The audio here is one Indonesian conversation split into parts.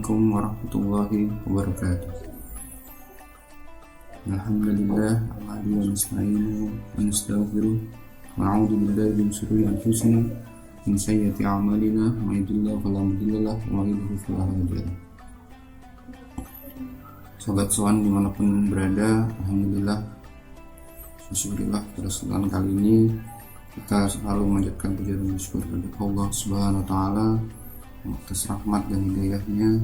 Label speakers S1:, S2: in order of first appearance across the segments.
S1: Assalamualaikum warahmatullahi wabarakatuh. Alhamdulillah, nahmaduhu wa nasta'inuhu wa nastaghfiruh wa na'udzu billahi min shururi anfusina min sayyiati a'malina may yahdihillahu fala mudilla lahu wa may yudlil fala hadiya lahu. Sobat Soan dimanapun berada, alhamdulillah, syukurillah pada kesempatan kali ini kita selalu memanjatkan puja dan syukur kepada Allah Subhanahu wa taala atas rahmat dan hidayahnya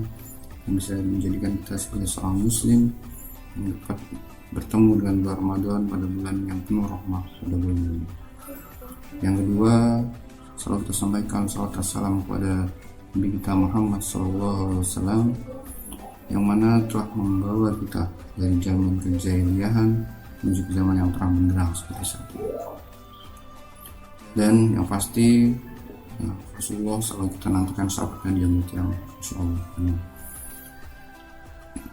S1: yang bisa menjadikan kita sebagai seorang muslim yang dapat bertemu dengan bulan Ramadan pada bulan yang penuh rahmat pada bulan ini. Yang kedua, selalu kita sampaikan salawat wassalam kepada Nabi kita Muhammad SAW yang mana telah membawa kita dari zaman kejahiliahan menuju ke zaman yang terang benderang seperti saat ini. Dan yang pasti Rasulullah selalu kita nantikan sabda di yaumul qiyamah, insyaallah.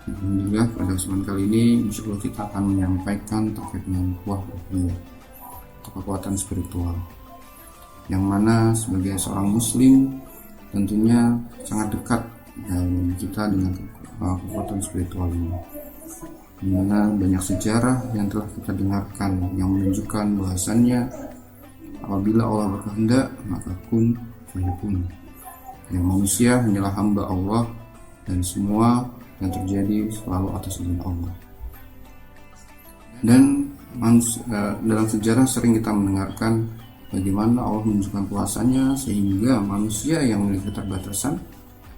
S1: Alhamdulillah, pada kesempatan kali ini insyaallah kita akan menyampaikan terkait dengan kuah ruhiyah atau kekuatan spiritual, yang mana sebagai seorang muslim tentunya sangat dekat kita dengan kekuatan spiritual ini, di mana banyak sejarah yang telah kita dengarkan yang menunjukkan bahwasannya apabila Allah berkehendak maka kun fayakun. Yang manusia hanyalah hamba Allah dan semua yang terjadi selalu atas izin Allah. Dan dalam sejarah sering kita mendengarkan bagaimana Allah menunjukkan kuasanya sehingga manusia yang memiliki keterbatasan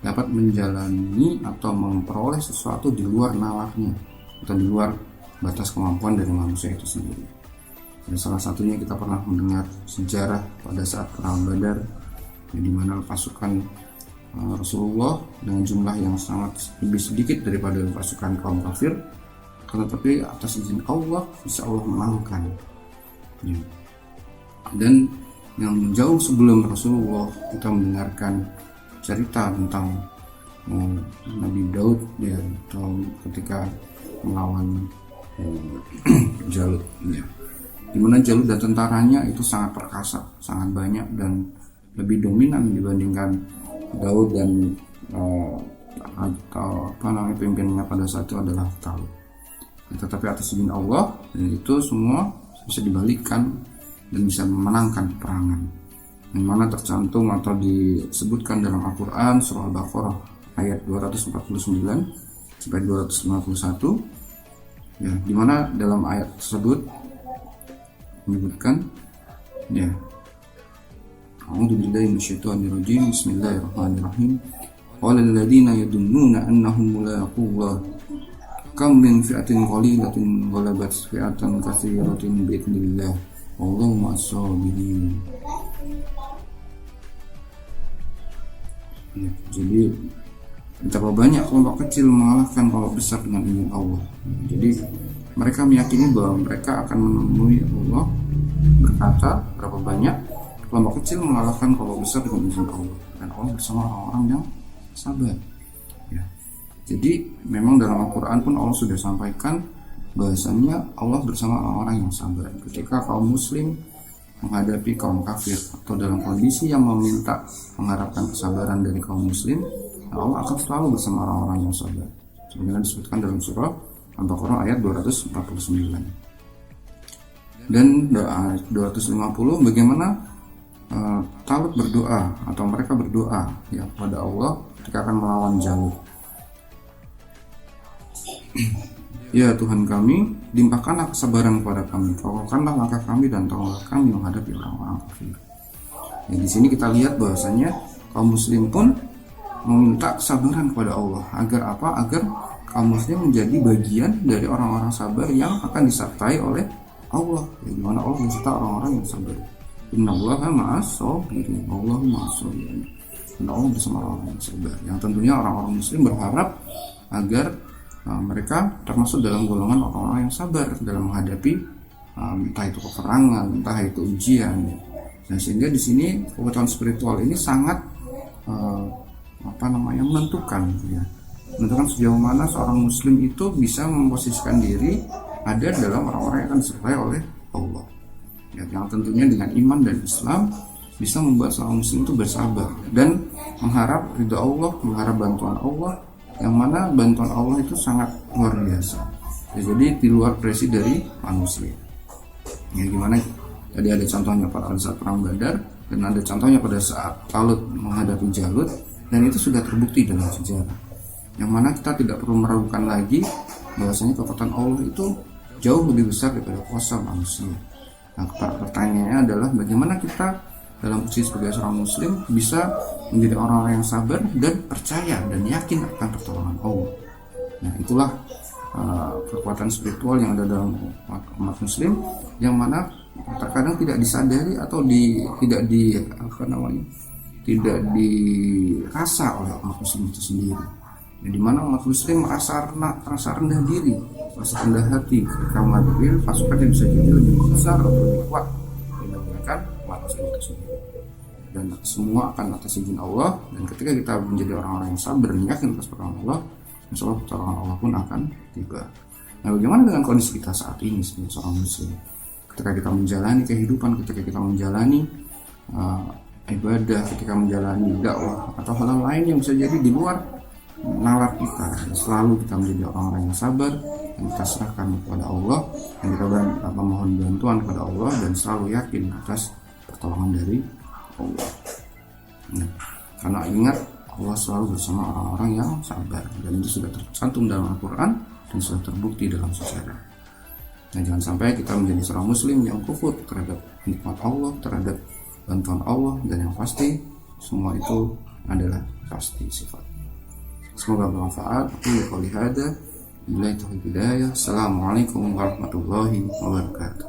S1: dapat menjalani atau memperoleh sesuatu di luar nalarnya atau di luar batas kemampuan dari manusia itu sendiri. Dan salah satunya kita pernah mendengar sejarah pada saat perang Badar, di mana pasukan Rasulullah dengan jumlah yang sangat lebih sedikit daripada pasukan kaum kafir, tetapi atas izin Allah bisa Allah menangkan. Dan yang jauh sebelum Rasulullah kita mendengarkan cerita tentang Nabi Daud atau ketika melawan Jalut, di mana Jalut dan tentaranya itu sangat perkasa, sangat banyak dan lebih dominan dibandingkan Daud dan pimpinannya pada saat itu adalah Talut. Tetapi atas izin Allah itu semua bisa dibalikkan dan bisa memenangkan peperangan, yang mana tercantum atau disebutkan dalam Al-Quran surah Al-Baqarah ayat 249 sampai 251, di mana dalam ayat tersebut menyebutkan A'udzubillahi minasyaitonirrajim. Bismillahirrahmanirrahim. Walal ladzina yadunnuna annahum mulaqullah kam min fi'atin qalilatin ghalabat fi'atan katsiratin bi'idznillah wallahu ma'as-sabirin. Jadi betapa banyak kelompok kecil mengalahkan kelompok besar dengan izin Allah. Jadi mereka meyakini bahwa mereka akan menemui Allah, berkata berapa banyak kelompok kecil mengalahkan kelompok besar dengan izin Allah, dan Allah bersama orang-orang yang sabar. Jadi memang dalam Al-Quran pun Allah sudah sampaikan bahwasannya Allah bersama orang-orang yang sabar. Ketika kaum muslim menghadapi kaum kafir atau dalam kondisi yang meminta mengharapkan kesabaran dari kaum muslim, Allah akan selalu bersama orang-orang yang sabar, sebagaimana disebutkan dalam surah Al-Baqarah ayat 249. Dan ayat 250 bagaimana Talut berdoa atau mereka berdoa kepada Allah ketika akan melawan Jalut. Ya Tuhan kami, limpahkanlah kesabaran kepada kami, kokohkanlah langkah kami dan tolonglah kami menghadapi orang-orang kafir. Di sini kita lihat bahwasanya kaum muslim pun meminta kesabaran kepada Allah. Agar apa? Agar kaum muslim menjadi bagian dari orang-orang sabar yang akan disertai oleh Allah. Di mana Allah mensertai orang-orang yang sabar. Innallaha ma'as-sabirin. Allahu ma'as-sabirin. Dan Allah bersama orang yang sabar. Yang tentunya orang-orang muslim berharap agar mereka termasuk dalam golongan orang-orang yang sabar dalam menghadapi entah itu peperangan, entah itu ujian. Dan sehingga di sini kekuatan spiritual ini sangat menentukan sejauh mana seorang muslim itu bisa memposisikan diri ada dalam orang-orang yang akan disertai oleh Allah. Yang tentunya dengan iman dan Islam bisa membuat seorang muslim itu bersabar dan mengharap ridha Allah, mengharap bantuan Allah yang mana bantuan Allah itu sangat luar biasa. Ya, jadi di luar presi dari manusia. Ya gimana? Tadi ada contohnya pada saat perang Badar, dan ada contohnya pada saat Talut menghadapi Jalut, dan itu sudah terbukti dalam sejarah. Yang mana kita tidak perlu meragukan lagi bahwasanya kekuatan Allah itu jauh lebih besar daripada kuasa manusia. Nah, pertanyaannya adalah bagaimana kita dalam posisi sebagai seorang muslim bisa menjadi orang-orang yang sabar dan percaya dan yakin akan pertolongan Allah. Nah, itulah kekuatan spiritual yang ada dalam umat muslim, yang mana terkadang tidak disadari atau tidak dirasa oleh umat muslim itu sendiri. Nah, di mana umat muslim merasa rendah diri, merasa rendah hati ketika menghadapi pasukan yang bisa jadi lebih besar atau lebih kuat dibandingkan umat muslim itu sendiri. Dan semua akan atas izin Allah, dan ketika kita menjadi orang-orang yang sabar dan yakin atas pertolongan Allah, insya Allah pertolongan Allah pun akan tiba. Nah, bagaimana dengan kondisi kita saat ini sebagai seorang muslim? Ketika kita menjalani kehidupan, ketika kita menjalani ibadah, ketika menjalani dakwah atau hal lain yang bisa jadi di luar nalar kita, selalu kita menjadi orang-orang yang sabar, dan kita serahkan kepada Allah, dan kita memohon bantuan kepada Allah, dan selalu yakin atas pertolongan dari Allah. Nah, karena ingat, Allah selalu bersama orang-orang yang sabar, dan itu sudah tercantum dalam Al-Quran dan sudah terbukti dalam sejarah. Nah, jangan sampai kita menjadi seorang muslim yang kufur terhadap nikmat Allah, terhadap bantuan Allah, dan yang pasti semua itu adalah pasti sifat. Semoga bermanfaat. Aku lihat Assalamualaikum warahmatullahi wabarakatuh.